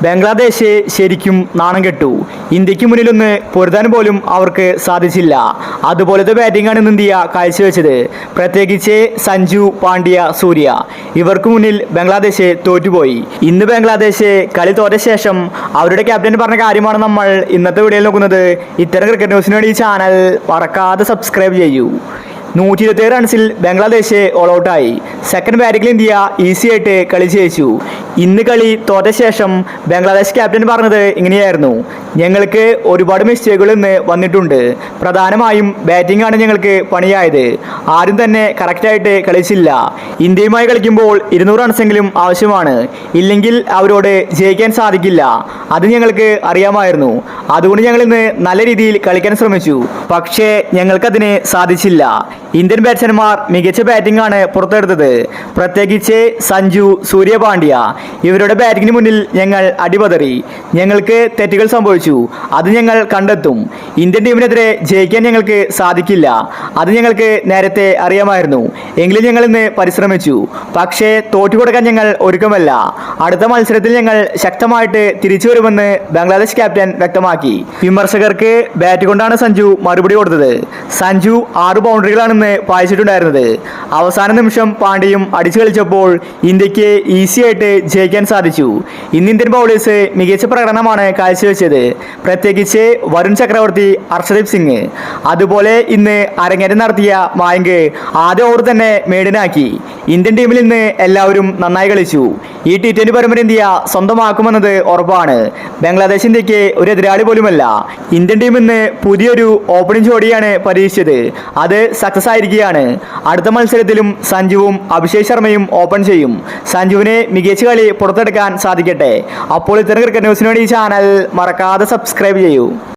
ബംഗ്ലാദേശ് ശരിക്കും നാണം കെട്ടു. ഇന്ത്യക്ക് മുന്നിലൊന്ന് പൊരുതാൻ പോലും അവർക്ക് സാധിച്ചില്ല. അതുപോലത്തെ ബാറ്റിംഗാണ് ഇന്ന് ഇന്ത്യ കാഴ്ചവെച്ചത്. പ്രത്യേകിച്ച് സഞ്ജു, പാണ്ഡ്യ, സൂര്യ ഇവർക്ക് മുന്നിൽ ബംഗ്ലാദേശ് തോറ്റുപോയി. ഇന്ന് ബംഗ്ലാദേശ് കളി തോറ്റ ശേഷം അവരുടെ ക്യാപ്റ്റൻ പറഞ്ഞ കാര്യമാണ് നമ്മൾ ഇന്നത്തെ വീഡിയോയിൽ നോക്കുന്നത്. ഇത്തരം ക്രിക്കറ്റ് ന്യൂസിന് വേണ്ടി ഈ ചാനൽ മറക്കാതെ സബ്സ്ക്രൈബ് ചെയ്യൂ. 127 റൺസിൽ ബംഗ്ലാദേശ് ഓൾ ഔട്ടായി. സെക്കൻഡ് ബാറ്റിംഗിൽ ഇന്ത്യ ഈസി ആയിട്ട് കളി ജയിച്ചു. ഇന്ന് കളി തോറ്റ ശേഷം ബംഗ്ലാദേശ് ക്യാപ്റ്റൻ പറഞ്ഞത് ഇങ്ങനെയായിരുന്നു: ഞങ്ങൾക്ക് ഒരുപാട് മിസ്റ്റേക്കുകൾ ഇന്ന് വന്നിട്ടുണ്ട്. പ്രധാനമായും ബാറ്റിംഗ് ആണ് ഞങ്ങൾക്ക് പണിയായത്. ആരും തന്നെ കറക്റ്റായിട്ട് കളിച്ചില്ല. ഇന്ത്യയുമായി കളിക്കുമ്പോൾ 200 റൺസെങ്കിലും ആവശ്യമാണ്. ഇല്ലെങ്കിൽ അവരോട് ജയിക്കാൻ സാധിക്കില്ല. അത് ഞങ്ങൾക്ക് അറിയാമായിരുന്നു. അതുകൊണ്ട് ഞങ്ങൾ ഇന്ന് നല്ല രീതിയിൽ കളിക്കാൻ ശ്രമിച്ചു. പക്ഷേ ഞങ്ങൾക്കതിന് സാധിച്ചില്ല. ഇന്ത്യൻ ബാറ്റ്സ്മാൻമാർ മികച്ച ബാറ്റിംഗ് ആണ് പുറത്തെടുത്തത്. പ്രത്യേകിച്ച് സഞ്ജു, സൂര്യ, പാണ്ഡ്യ ഇവരുടെ ബാറ്റിങ്ങിന് മുന്നിൽ ഞങ്ങൾ അടിപതറി. ഞങ്ങൾക്ക് തെറ്റുകൾ സംഭവിച്ചു. അത് ഞങ്ങൾ കണ്ടെത്തും. ഇന്ത്യൻ ടീമിനെതിരെ ജയിക്കാൻ ഞങ്ങൾക്ക് സാധിക്കില്ല. അത് ഞങ്ങൾക്ക് നേരത്തെ അറിയാമായിരുന്നു. എങ്കിലും ഞങ്ങൾ ഇന്ന് പരിശ്രമിച്ചു. പക്ഷേ തോറ്റുകൊടുക്കാൻ ഞങ്ങൾ ഒരുക്കമല്ല. അടുത്ത മത്സരത്തിൽ ഞങ്ങൾ ശക്തമായിട്ട് തിരിച്ചു വരുമെന്ന് ബംഗ്ലാദേശ് ക്യാപ്റ്റൻ വ്യക്തമാക്കി. വിമർശകർക്ക് ബാറ്റ് കൊണ്ടാണ് സഞ്ജു മറുപടി കൊടുത്തത്. സഞ്ജു 6 ബൗണ്ടറികളാണ് പായിച്ചിട്ടുണ്ടായിരുന്നത്. അവസാന നിമിഷം പാണ്ഡ്യയും അടിച്ചു കളിച്ചപ്പോൾ ഇന്ത്യക്ക് ഈസി ആയിട്ട് ജയിക്കാൻ സാധിച്ചു. ഇന്ന് ഇന്ത്യൻ ബൗളേഴ്സ് മികച്ച പ്രകടനമാണ് കാഴ്ചവെച്ചത്. പ്രത്യേകിച്ച് വരുൺ ചക്രവർത്തി, ഹർഷദീപ് സിംഗ്. അതുപോലെ ഇന്ന് അരങ്ങേറ്റം നടത്തിയ മായങ്ക് ആദ്യ ഓവർ തന്നെ മെയ്ഡനാക്കി. ഇന്ത്യൻ ടീമിൽ ഇന്ന് എല്ലാവരും നന്നായി കളിച്ചു. ഈ T20 പരമ്പര ഇന്ത്യ സ്വന്തമാക്കുമെന്നത് ഉറപ്പാണ്. ബംഗ്ലാദേശ് ഇന്ത്യക്ക് ഒരു എതിരാളി പോലുമല്ല. ഇന്ത്യൻ ടീം ഇന്ന് പുതിയൊരു ഓപ്പണിംഗ് ജോഡിയാണ് പരീക്ഷിച്ചത്. അത് സക്സസ് ആയിരിക്കുകയാണ്. അടുത്ത മത്സരത്തിലും സഞ്ജുവും അഭിഷേക് ശർമ്മയും ഓപ്പൺ ചെയ്യും. സഞ്ജുവിന് മികച്ച കളി പുറത്തെടുക്കാൻ സാധിക്കട്ടെ. അപ്പോൾ ഇത്തരം ക്രിക്കറ്റ് ന്യൂസിന് വേണ്ടി ഈ ചാനൽ മറക്കാതെ സബ്സ്ക്രൈബ് ചെയ്യൂ.